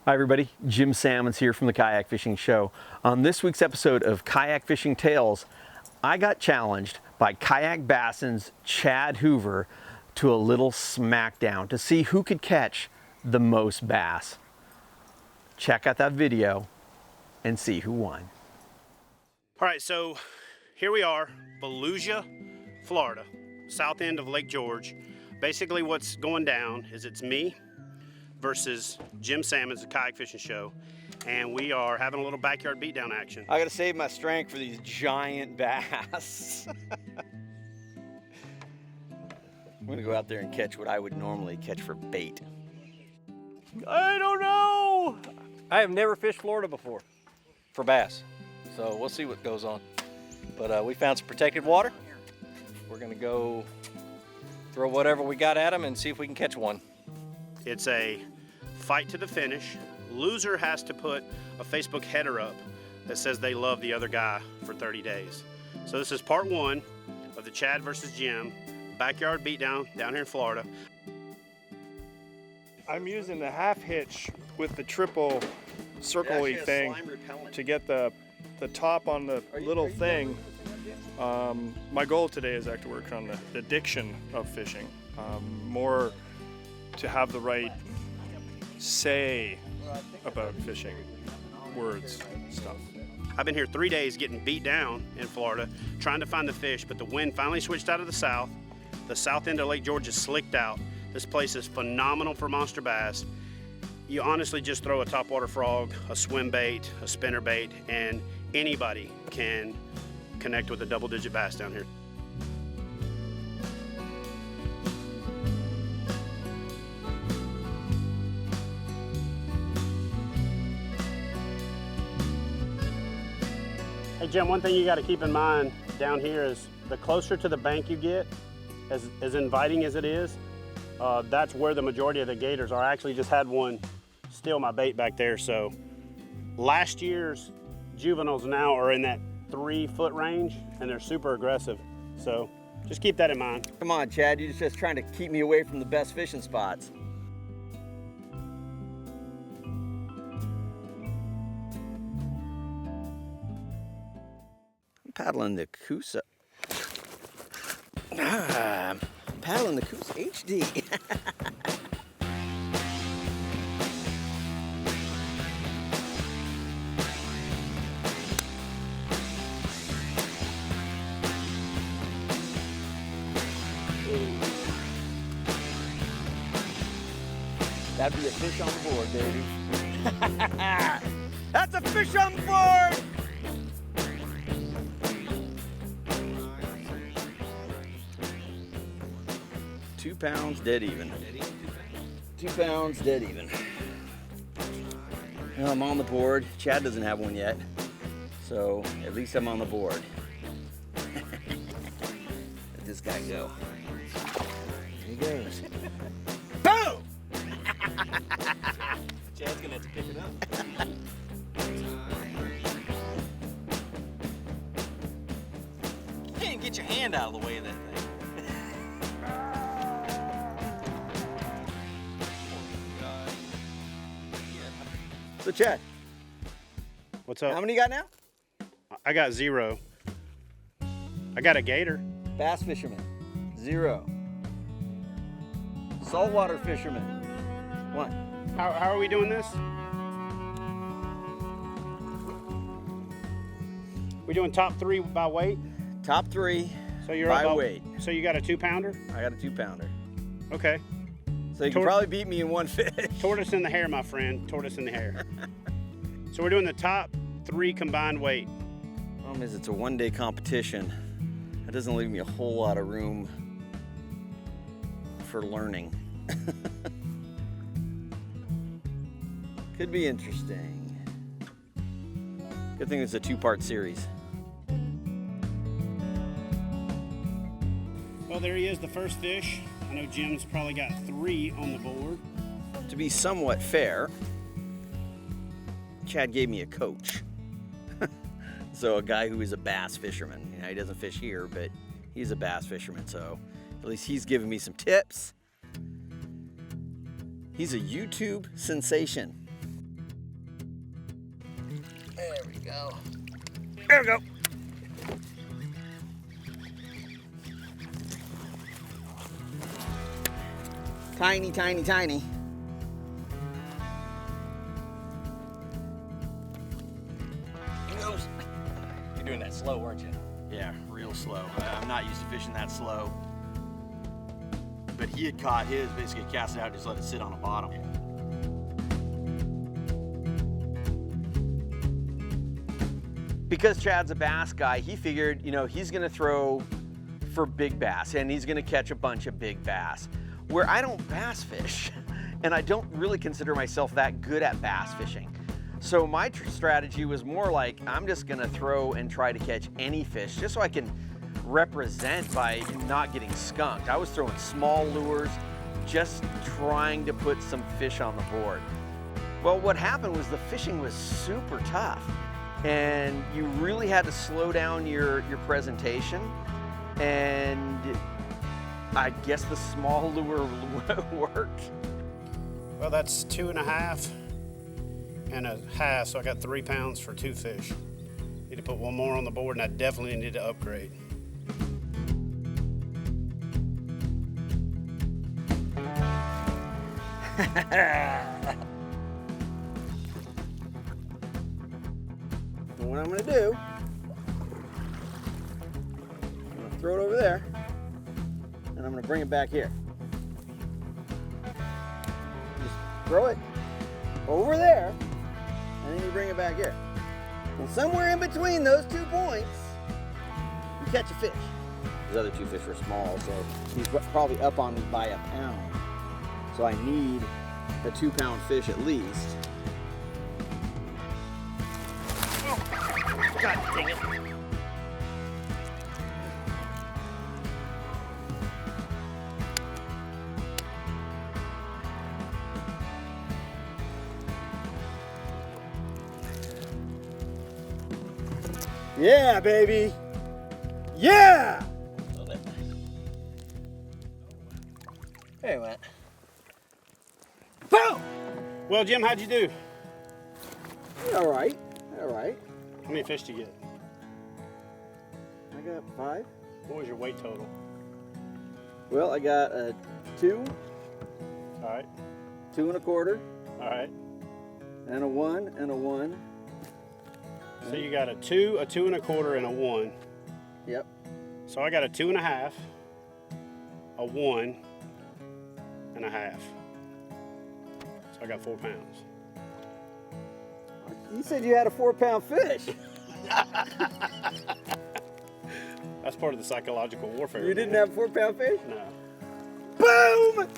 Hi everybody, Jim Sammons here from the Kayak Fishing Show. On this week's episode of Kayak Fishing Tales, I got challenged by Kayak Basin's Chad Hoover to a little smackdown to see who could catch the most bass. Check out that video and see who won. All right, so here we are, Volusia, Florida, south end of Lake George. Basically what's going down is it's me versus Jim Sammons, the Kayak Fishing Show, and we are having a little backyard beatdown action. I gotta save my strength for these giant bass. I'm gonna go out there and catch what I would normally catch for bait. I don't know! I have never fished Florida before for bass, so we'll see what goes on. But we found some protected water. We're gonna go throw whatever we got at them and see if we can catch one. It's a fight to the finish. Loser has to put a Facebook header up that says they love the other guy for 30 days. So this is part one of the Chad versus Jim backyard beatdown down here in Florida. I'm using the half hitch with the triple circle-y thing to get the top on the little thing. My goal today is actually work on the diction of fishing, more to have the right say about fishing, words, stuff. I've been here 3 days getting beat down in Florida, trying to find the fish, but the wind finally switched out of the south. The south end of Lake George is slicked out. This place is phenomenal for monster bass. You honestly just throw a topwater frog, a swim bait, a spinner bait, and anybody can connect with a double-digit bass down here. Hey Jim, one thing you got to keep in mind down here is the closer to the bank you get, as inviting as it is, that's where the majority of the gators are. I actually just had one steal my bait back there. So last year's juveniles now are in that 3-foot range and they're super aggressive. So just keep that in mind. Come on, Chad, you're just trying to keep me away from the best fishing spots. I'm paddling the Coosa. I'm paddling the Coosa HD. That'd be a fish on the board, baby. That's a fish on the board! 2 pounds, dead even. 2 pounds, dead even. Well, I'm on the board. Chad doesn't have one yet, so at least I'm on the board. Let this guy go. Here he goes. Boom! Chad's gonna have to pick it up. You can't get your hand out of the way of that thing. So Chad, What's up? how many you got now? I got 0. I got a gator. Bass fisherman, 0. Saltwater fisherman, 1. How are we doing this? We doing top 3 by weight? Top 3 So you're by about, weight. So you got a 2-pounder? I got a 2-pounder. Okay. So you can probably beat me in one fish. Tortoise in the hair, my friend. Tortoise in the hair. So we're doing the top 3 combined weight. Problem is, it's a one-day competition. That doesn't leave me a whole lot of room for learning. Could be interesting. Good thing it's a 2-part series. Well, there he is, the first fish. I know Jim's probably got 3 on the board. To be somewhat fair, Chad gave me a coach. So a guy who is a bass fisherman. You know, he doesn't fish here, but he's a bass fisherman, so at least he's giving me some tips. He's a YouTube sensation. There we go. There we go. Tiny, tiny, tiny. You're doing that slow, weren't you? Yeah, real slow. I'm not used to fishing that slow. But he had caught his, basically cast it out, just let it sit on the bottom. Because Chad's a bass guy, he figured, you know, he's gonna throw for big bass and he's gonna catch a bunch of big bass. Where I don't bass fish, and I don't really consider myself that good at bass fishing. So my strategy was more like, I'm just gonna throw and try to catch any fish just so I can represent by not getting skunked. I was throwing small lures, just trying to put some fish on the board. Well, what happened was the fishing was super tough and you really had to slow down your presentation, and I guess the small lure worked. Well, that's 2.5 and a half, so I got 3 pounds for 2 fish. Need to put one more on the board, and I definitely need to upgrade. And what I'm gonna do, I'm gonna throw it over there, and I'm gonna bring it back here. Just throw it over there, and then you bring it back here. And somewhere in between those 2 points, you catch a fish. These other 2 fish were small, so he's probably up on me by a pound. So I need a 2-pound fish at least. God dang it. Yeah, baby. Yeah! There he went. Boom! Well, Jim, how'd you do? All right, all right. How many fish did you get? I got 5. What was your weight total? Well, I got a 2, All right, 2 1/4, all right. and a 1, and a 1. So you got a 2, a 2 1/4, and a 1. Yep. So I got a 2.5, a 1, and a half. So I got 4 pounds. You said you had a 4-pound fish. That's part of the psychological warfare. You didn't man. have a 4-pound fish? No. Boom!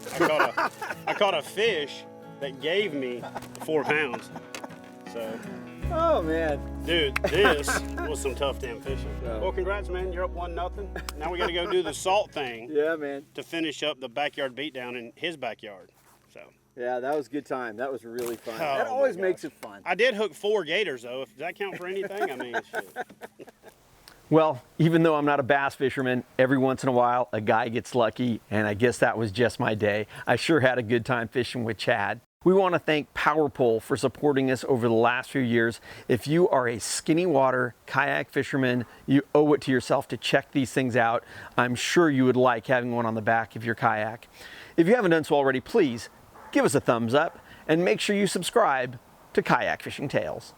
I caught a fish that gave me 4 pounds. So, Oh, man. dude, this was some tough damn fishing. Yeah. Well, congrats, man. You're up 1-0. Now we got to go do the salt thing Yeah, man. to finish up the backyard beatdown in his backyard. So Yeah, that was a good time. That was really fun. Oh, That my always gosh. makes it fun. I did hook 4 gators, though. Does that count for anything? I mean, shit. Well, even though I'm not a bass fisherman, every once in a while a guy gets lucky, and I guess that was just my day. I sure had a good time fishing with Chad. We want to thank PowerPole for supporting us over the last few years. If you are a skinny water kayak fisherman, you owe it to yourself to check these things out. I'm sure you would like having one on the back of your kayak. If you haven't done so already, please give us a thumbs up and make sure you subscribe to Kayak Fishing Tales.